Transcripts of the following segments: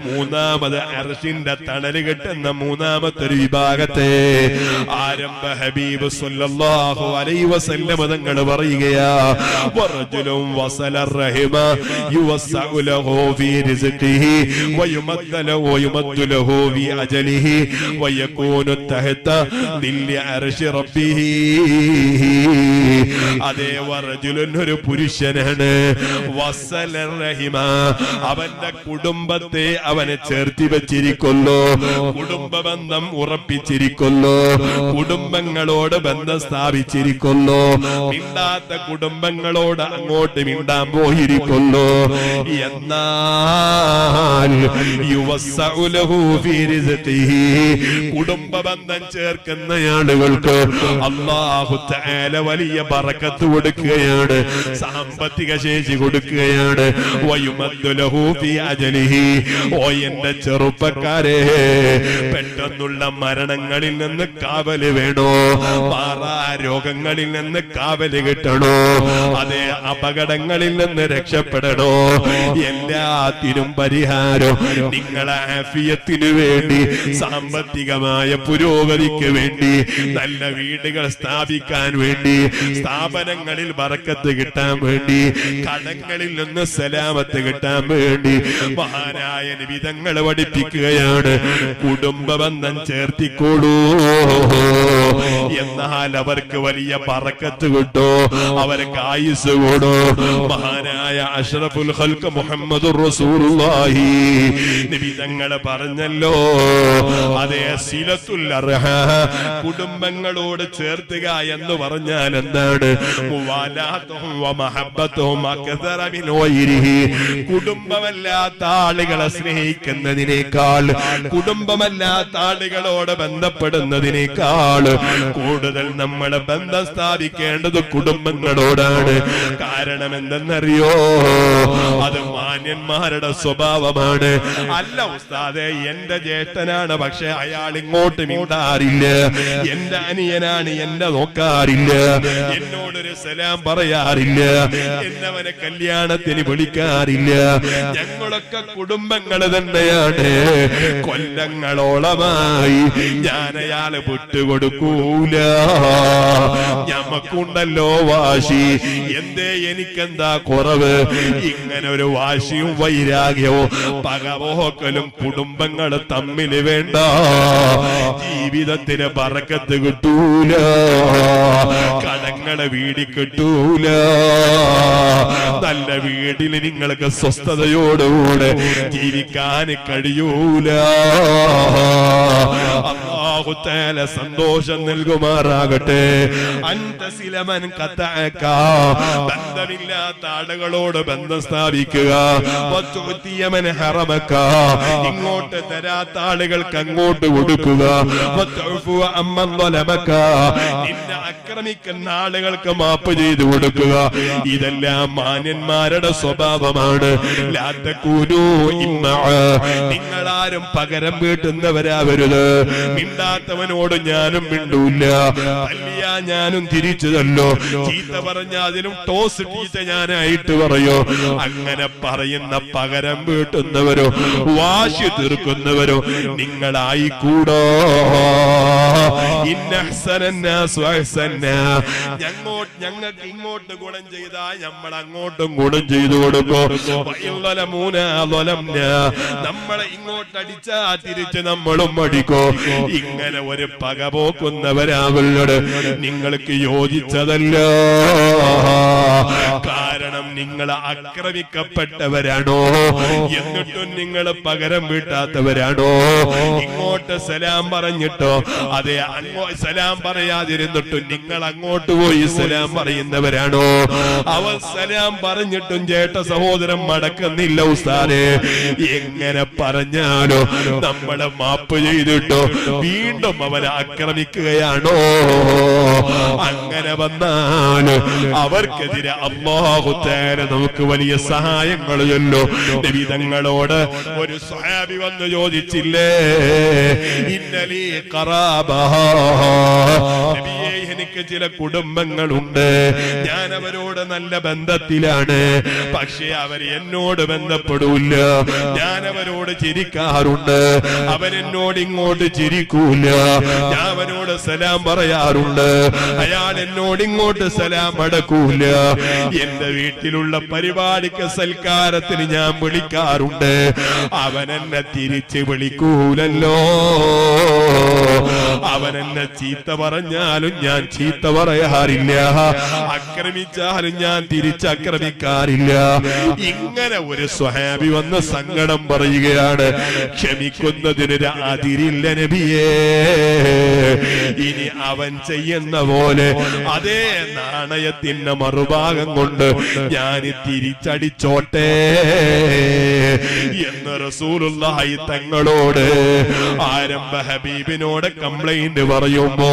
മൂന്നാമത് അർശിന്റെ തണല് കിട്ടുന്ന മൂന്നാമത്തെ ഒരു വിഭാഗത്തെ ആരംഭ ഹബീബ് സല്ലല്ലാഹു അലൈഹി വസല്ലം തങ്ങൾ പറയുകയാ, വറജുലും വസല റഹിമ യുവസ്സഉ ലഹു ഫീ റിസ്ഖിഹി വയുമദ്ദു ലഹു ഫീ അജലിഹി വയകൂനു തഹത ദില്ലി അർശി റബ്ബിഹി. അതേ വറജുലുൻ ഒരു പുരുഷനാണ്, വസല റഹിമ അവന്റെ കുടുംബത്തെ അവനെ ചേർത്തി വെച്ചിരിക്കുന്നു, കുടുംബ ബന്ധം ഉറപ്പിച്ചിരിക്കുന്നു, കുടുംബങ്ങളോട് ബന്ധം സ്ഥാപിച്ചിരിക്കുന്നു, മിണ്ടാത്ത കുടുംബങ്ങളോട് അങ്ങോട്ട് മിണ്ടാൻ പോയിരിക്കുന്നു. എന്നാൽ യുവസ്സഉ ലഹു ഫീ റിസ്ഖിഹി കുടുംബ ബന്ധം ചേർക്കുന്ന ആളുകൾക്ക് അല്ലാഹു തആല വലിയ ബറക്കത്ത് കൊടുക്കുകയാണ്, സാമ്പത്തിക ശേഷി കൊടുക്കുകയാണ്. വയുമദ്ദു ലഹു ഫീ അജലിഹി ഓ എന്റെ ചെറുപ്പക്കാരെ, പെട്ടെന്നുള്ള മരണങ്ങളിൽ നിന്ന് കാവല് വേണോ, മാറാ രോഗങ്ങളിൽ നിന്ന് കാവല് കിട്ടണോ, അതേ അപകടങ്ങളിൽ നിന്ന് രക്ഷപ്പെടണോ, എല്ലാത്തിനും പരിഹാരം നിങ്ങളെ ആഫിയത്തിനു വേണ്ടി, സാമ്പത്തികമായ പുരോഗതിക്ക് വേണ്ടി, നല്ല വീടുകൾ സ്ഥാപിക്കാൻ വേണ്ടി, സ്ഥാപനങ്ങളിൽ ബറക്കത്ത് കിട്ടാൻ വേണ്ടി, കടങ്ങളിൽ നിന്ന് സലാമത്ത് കിട്ടാൻ വേണ്ടി മഹാനായ നബി തങ്ങൾ പഠിപ്പിക്കുകയാണ്, കുടുംബ ബന്ധം ചേർത്തിക്കോളൂ. എന്നാൽ അവർക്ക് വലിയ ബറക്കത്ത് കിട്ടോ, അവർക്ക് ആയുസ് കൂടോ. മഹാനായ അഷ്റഫുൽ ഖൽഖ് മുഹമ്മദുർ റസൂലുള്ളാഹി നബി തങ്ങൾ പറഞ്ഞല്ലോ, അതേ സിലത്തുൽ അർഹാം കുടുംബങ്ങളോട് ചേർത്തുക എന്ന് പറഞ്ഞാൽ എന്താണ്? മുവാലാത്തുഹും വമഹബ്ബത്തുഹും അക്സറ മിൻ ഗൈരിഹി കുടുംബമല്ലാത്ത ആളുകളെ സ്നേഹിക്കുന്നതിനേക്കാൾ, കുടുംബമല്ലാത്ത ആളുകളോട് ബന്ധപ്പെടുന്നതിനേക്കാൾ കൂടുതൽ നമ്മൾ ബന്ധം സ്ഥാപിക്കേണ്ടത് കുടുംബങ്ങളോടാണ്. കാരണം എന്തെന്നറിയോ? അത് മാന്യന്മാരുടെ സ്വഭാവമാണ്. അല്ല ഉസ്താദേ, എന്റെ ജ്യേഷ്ഠനാണ്, പക്ഷെ അയാൾ ഇങ്ങോട്ട് മിണ്ടാറില്ല, എന്റെ അനിയനാണ്, എന്നെ നോക്കാറില്ല, എന്നോടൊരു സലാം പറയാറില്ല, എന്നവനെ കല്യാണത്തിന് വിളിക്കാറില്ല. ഞങ്ങളൊക്കെ കുടുംബങ്ങൾ തന്നെയാണ്. കൊല്ലങ്ങളോളമായി ഞാൻ അയാളെ വിട്ടുകൊടുക്കൂല. ഞമ്മക്കുണ്ടല്ലോ വാശി, എന്തേ എനിക്കെന്താ കുറവ്? ഇങ്ങനെ ഒരു വാശിയും വൈരാഗ്യവും പകപോക്കലും കുടുംബങ്ങൾ തമ്മിൽ വേണ്ട. ജീവിതത്തിന് ബറക്കത്ത് കിട്ടൂല, കടങ്ങളെ വീടി കിട്ടൂല. നല്ല വീട്ടിൽ നിങ്ങൾക്ക് സ്വസ്ഥതയോടുകൂടെ ജീവിക്കാൻ കഴിയൂല. അല്ലാഹു തആല സന്തോഷം നൽകുമാറാകട്ടെ. അൻതസിലമൻ ഖതഅക ബന്ധമില്ലാത്ത ആളുകളോട് ബന്ധം സ്ഥാപിക്കുക. വതുതിയമൻ ഹറമക ഇങ്ങോട്ട് തരാത്ത ആളുകൾക്ക് അങ്ങോട്ട് കൊടുക്കുക. വതഉഫു അമ്മൻ ളലമക നിന്നെ ആക്രമിക്കുന്ന ആളുകൾക്ക് മാപ്പ് ചെയ്തു കൊടുക്കുക. ഇതെല്ലാം മാന്യന്മാരുടെ സ്വഭാവമാണ്. ലാ തകൂനൂ ഇമ്മാ നിങ്ങളാരും പകരം വീട്ടുന്നവരാവരുത്. മിണ്ടാത്തവനോട് ഞാനും മിണ്ടൂല്ല, തല്ലിയ ഞാനും തിരിച്ചു തല്ലോ, ചീത്ത പറഞ്ഞ അതിനും ടോസ് ചീത്ത ഞാനായിട്ട് പറയോ. അങ്ങനെ പറയുന്ന പകരം വീട്ടുന്നവരോ വാശി തീർക്കുന്നവരോ നിങ്ങളായിക്കൂടോ. ഞങ്ങൾക്ക് ഇങ്ങോട്ട് ഗുണം ചെയ്താൽ നമ്മൾ അങ്ങോട്ടും ഗുണം ചെയ്തു കൊടുക്കും. നമ്മളെ ഇങ്ങോട്ട് അടിച്ചാ തിരിച്ച് നമ്മളും അടിക്കോ. ഇങ്ങനെ ഒരു പക പോക്കുന്നവരാവല്ലോട് നിങ്ങൾക്ക് യോജിച്ചതല്ല. കാരണം നിങ്ങൾ ആക്രമിക്കപ്പെട്ടവരാണോ, എന്നിട്ടും നിങ്ങൾ പകരം വീട്ടാത്തവരാണോ? ഇങ്ങോട്ട് സലാം പറഞ്ഞിട്ടോ, അതെ സലാം പറയാതിരുന്നിട്ടും നിങ്ങൾ അങ്ങോട്ട് പോയി സലാം പറയുന്നവരാണോ? അവർ സലാം പറഞ്ഞിട്ടും ചേട്ട സഹോദരൻ മടക്കുന്നില്ല ഉസ്താദേ. എങ്ങനെ പറഞ്ഞാലോ നമ്മളെ മാപ്പ് ചെയ്തിട്ടോ വീണ്ടും അവരെ ആക്രമിക്കുകയാണോ? അങ്ങനെ വന്നാൽ അവർക്കെതിരെ അല്ലാഹു തആല നമുക്ക് വലിയ സഹായങ്ങൾ ചൊല്ലും. നബി തങ്ങളോട് ഒരു സ്വഹാബി വന്ന് ചോദിച്ചില്ലേ, ഇന്നലീ ഖറാബ, നബിയേ എനിക്ക് ചില കുടുംബങ്ങളുണ്ട്, ഞാൻ അവരോട് നല്ല ബന്ധത്തിലാണ്, പക്ഷേ അവർ എന്നോട് ബന്ധപ്പെടൂല. ഞാൻ അവരോട് ചിരിക്കാറുണ്ട്, അവരെന്നോട് ഇങ്ങോട്ട് ചിരിക്കൂല. ഞാൻ അവനോട് സലാം പറയാറുണ്ട്, അയാൾ എന്നോട് ഇങ്ങോട്ട് സലാം അടക്കൂല. എന്റെ വീട്ടിലുള്ള പരിപാടിക്ക് സൽക്കാരത്തിന് ഞാൻ വിളിക്കാറുണ്ട്, അവനെന്നെ തിരിച്ച് വിളിക്കൂലല്ലോ. അവനെന്നെ ചീത്ത പറഞ്ഞാലും ഞാൻ ചീത്ത പറയാറില്ല, ആക്രമിച്ചാലും ഞാൻ തിരിച്ചാക്രമിക്കാറില്ല. ഇങ്ങനെ ഒരു സ്വഹാബി വന്ന് സങ്കടം പറയുകയാണ്. ക്ഷമിക്കുന്നതിനൊരു അതിരില്ല നബിയേ. ഇനി അവൻ ചെയ്യുന്ന പോലെ അതേ നാണയത്തിന്റെ മറുഭാഗം കൊണ്ട് ഞാൻ തിരിച്ചടിച്ചോട്ടെ എന്ന് റസൂലുള്ളാഹി തങ്ങളോട് ആരംഭ ഹബീബിനോട് കംപ്ലൈന്റ് പറയുമ്പോ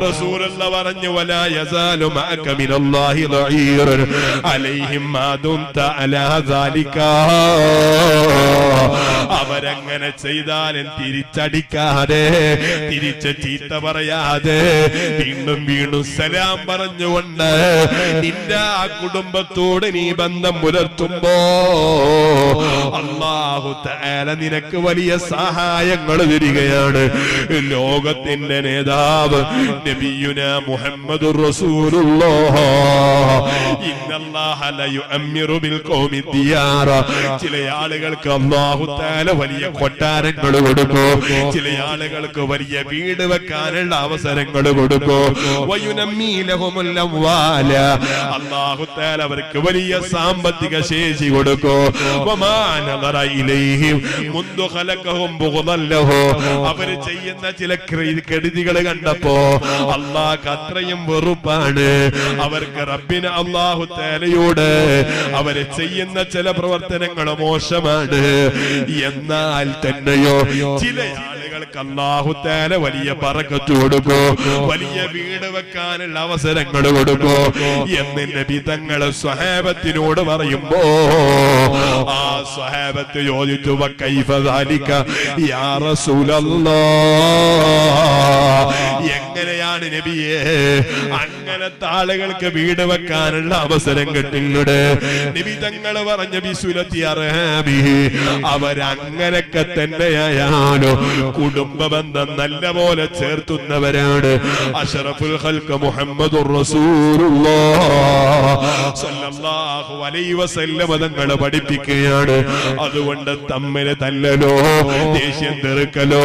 റസൂലുള്ള പറഞ്ഞു, വലാ യസാലു മഅക മിനല്ലാഹി ദഈറൻ അലൈഹിം മാ ദുൻത അലാ സാലിക. അവരങ്ങനെ ചെയ്താലും തിരിച്ചടിക്കാതെ, തിരിച്ച് ചീത്ത പറയാതെ, വീണ്ടും വീണ്ടും സലാം പറഞ്ഞുകൊണ്ട് നിന്റെ ആ കുടുംബത്തോട് നീ ബന്ധം പുലർത്തുമ്പോ അല്ലാഹു തആല നിനക്ക് വലിയ സഹായങ്ങൾ തരികയാണ്. ലോകത്തിന്റെ നേതാവ് നബിയുനാ മുഹമ്മദുർ റസൂലുള്ളാഹ്, ഇന്നല്ലാഹ ലയുഅമ്മിറു ബിൽ ഖൗമി ദിയാറ. ചില ആളുകൾക്ക് അല്ലാഹു തആല വലിയ കൊട്ടാരങ്ങൾ കൊടുക്കും, ചില ആളുകൾക്ക് വലിയ വീട് വെക്കാനുള്ള അവസരങ്ങൾ കൊടുക്കും. വയുനമ്മീ ലഹുമുൽ അംവാല, അല്ലാഹു തആല അവർക്ക് വലിയ സാമ്പത്തിക ശേഷി കൊടുക്കും. വമാ നദറ ഇലൈഹിം മുൻദു ഖലഖഹും ബുഗ്ദൻ ലഹു. അവർ ചെയ്യുന്ന ചില കെടുതികൾ കണ്ടപ്പോ അല്ലാഹുക്ക് അത്രയും വെറുപ്പാണ് അവർക്ക്. റബ്ബിന് അല്ലാഹു തആലയോട് അവര് ചെയ്യുന്ന ചില പ്രവർത്തനങ്ങൾ മോശമാണ്. എന്നാൽ തന്നെയോ ചില ആളുകൾക്ക് അല്ലാഹു തആല വലിയ ബറക്കത്ത് കൊടുക്കും, വലിയ വീട് വെക്കാനുള്ള അവസരങ്ങൾ കൊടുക്കും എന്ന് നബി തങ്ങൾ സ്വഹാബത്തിനോട് പറയുമ്പോ ആ സ്വഹാബത്ത് ചോദിച്ചു, വകൈഫ ദാലിക യാ റസൂലല്ലാഹ്, എങ്ങനെയാണ് നബിയേ അങ്ങനത്തെ ആളുകൾക്ക് വീട് വെക്കാനുള്ള അവസരം കിട്ടില്ലടെ? നബി തങ്ങൾ പറഞ്ഞ ബിസുലത്തി അർഹാമിഹി, അവരങ്ങനൊക്കെ തന്നെയായാലോ കുടുംബ ബന്ധം നല്ല പോലെ ചേർത്തുന്നവരാണ്. അഷ്റഫുൽ ഖൽഖ് മുഹമ്മദുർ റസൂലുള്ളാഹ് സ്വല്ലല്ലാഹു അലൈഹി വസല്ലം തങ്ങൾ പഠിപ്പിക്കുകയാണ്. അതുകൊണ്ട് തമ്മിൽ തല്ലലോ, ദേഷ്യം തെറുക്കലോ,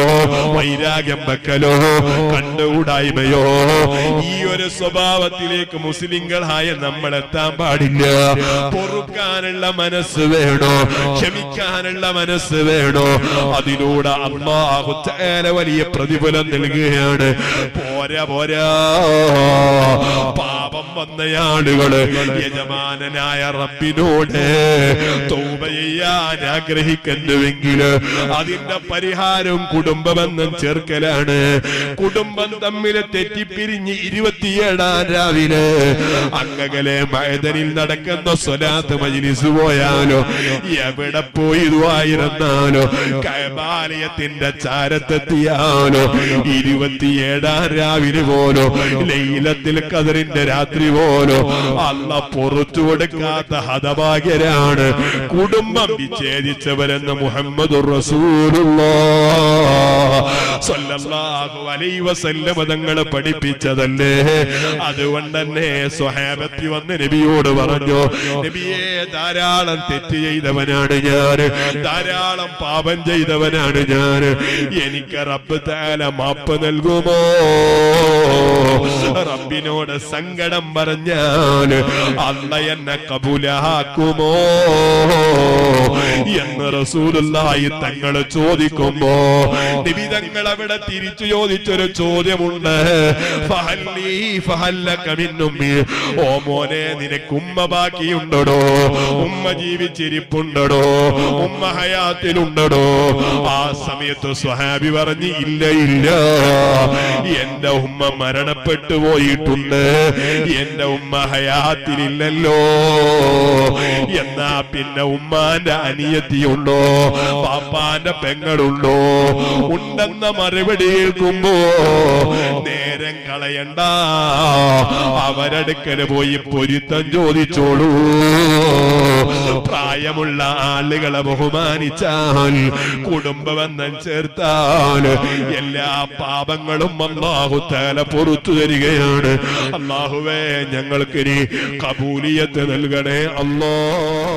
വൈരാഗ്യം വെക്കലോ, കണ്ടുകൂടായ്മയോ, ഈ ഒരു സ്വഭാവത്തിലേക്ക് മുസ്ലിങ്ങളായ നമ്മൾ എത്താൻ പാടില്ല. പൊറുക്കാനുള്ള മനസ്സ് വേണോ, ക്ഷമിക്കാനുള്ള മനസ്സ് വേണോ. അതിലൂടെ അല്ലാഹു തആല വലിയ പ്രതിഫലം നൽകുകയാണ്. പോരാ പോരാ, പാപം വന്ന ആളുകള് യജമാനനായ റബ്ബിനോട് തൗബ ചെയ്യാൻ ആഗ്രഹിക്കുന്നുവെങ്കിൽ അതിന്റെ പരിഹാരവും കുടുംബബന്ധം ചേർക്കലാണ്. കുടുംബം തമ്മിൽ തെറ്റിപ്പിരിഞ്ഞ് 27-ാം രാവിലെ അങ്ങകലെ മഅദനിൽ നടക്കുന്ന സ്വലാത്ത് മജ്ലിസ് പോയാലോ, എവിടെ പോയി ദുആയിരുന്നാലോ, കഅബാലയത്തിന്റെ ചാരത്തെത്തിയാലോ, 27-ാം രാവിലെ പോലോ, ലൈലത്തുൽ ഖദറിന്റെ രാത്രി പോലോ അല്ലാഹ് പുറത്തു കൊടുക്കാത്ത ഹതഭാഗ്യരാണ് കുടുംബം വിച്ഛേദിച്ചവരെന്ന് മുഹമ്മദുർ റസൂലുള്ളാഹ് സ്വല്ലല്ലാഹു അലൈഹി വസല്ലം തങ്ങൾ പഠിപ്പിച്ചതല്ലേ. അതുകൊണ്ട് തന്നെ സ്വഹാബത്തി വന്ന് നബിയോട് പറഞ്ഞു, നബിയെ ധാരാളം തെറ്റ് ചെയ്തവനാണ് ഞാൻ, ധാരാളം പാപം ചെയ്തവനാണ് ഞാൻ, എനിക്ക് റബ്ബ് തആല മാപ്പ് നൽകുമോ? റബ്ബിനോട് സങ്കടം പറഞ്ഞാൽ അല്ലാഹ് എന്നെ കബൂലാക്കുമോ എന്ന് റസൂലുള്ളാഹി തങ്ങൾ ചോദിക്കുമ്പോ നബി തങ്ങൾ അവിടെ തിരിച്ചു ചോദിച്ചൊരു ചോദ്യമുണ്ട്. ഓ മോനെ, നിനക്ക് ഉമ്മ ബാക്കിയുണ്ടോ? ഉമ്മ ജീവിച്ചിരിപ്പുണ്ടോ? ഉമ്മ ഹയാത്തിലുണ്ടോ? ആ സമയത്ത് സ്വഹാബി പറഞ്ഞു, ഇല്ല ഇല്ല, എന്റെ എന്റെ ഉമ്മ മരണപ്പെട്ടു പോയിട്ടുണ്ട്, എന്റെ ഉമ്മ ഹയാത്തിലില്ലല്ലോ. എന്നാ പിന്നെ ഉമ്മാന്റെ അനിയത്തിയുണ്ടോ, പാപ്പാന്റെ പെങ്ങളുണ്ടോ? ഉണ്ടെന്ന മറുപടി കേൾക്കുമ്പോ നേരം കളയണ്ട, അവരടുക്കൽ പോയി പൊരുത്തം ചോദിച്ചോളൂ. പ്രായമുള്ള ആളുകളെ ബഹുമാനിച്ചാൽ, കുടുംബബന്ധം ചേർത്താൽ എല്ലാ പാപങ്ങളും അല്ലാഹു തആല പുറത്തു തരികയാണ്. അല്ലാഹുവേ, ഞങ്ങൾക്ക് നീ ഖബൂലിയത്ത് നൽകണേ അല്ലാഹ്.